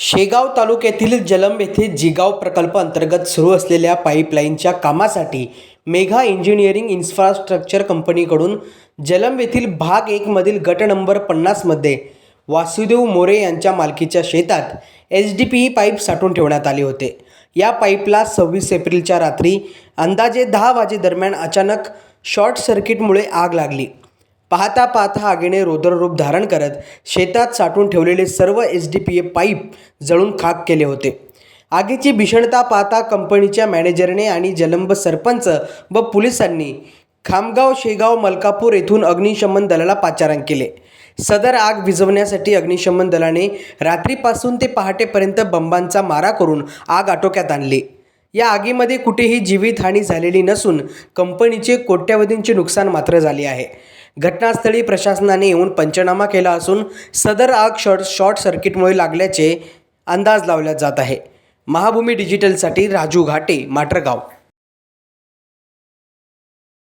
शेगाव तालुक्यातील जलंब येथे जिगाव प्रकल्प अंतर्गत सुरू असलेल्या पाईपलाईनच्या कामासाठी मेघा इंजिनिअरिंग इन्फ्रास्ट्रक्चर कंपनीकडून जलंब येथील भाग 1 मधील गट नंबर 50 मध्ये वासुदेव मोरे यांच्या मालकीच्या शेतात HDPE पाईप साठवून ठेवण्यात आले होते। या पाईपला 26 एप्रिलच्या रात्री अंदाजे 10 वाजेदरम्यान अचानक शॉर्ट सर्किटमुळे आग लागली। पाहता आगीने रौद्ररूप धारण करत शेतात साठवून ठेवलेले सर्व HDPE पाईप जळून खाक केले होते। आगीची भीषणता पाहता कंपनीच्या मॅनेजरने आणि जलंब सरपंच व पोलिसांनी खामगाव, शेगाव, मलकापूर येथून अग्निशमन दलाला पाचारण केले। सदर आग विझवण्यासाठी अग्निशमन दलाने रात्रीपासून ते पहाटेपर्यंत बंबांचा मारा करून आग आटोक्यात आणली। या आगीमध्ये कुठेही जीवितहानी झालेली नसून कंपनीचे कोट्यवधींचे नुकसान मात्र झाले आहे। घटनास्थळी प्रशासनाने येऊन पंचनामा केला असून सदर आग शॉर्ट सर्किटमुळे लागल्याचे अंदाज लावला जात आहे। महाभूमी डिजिटलसाठी राजू घाटे, माटरगाव।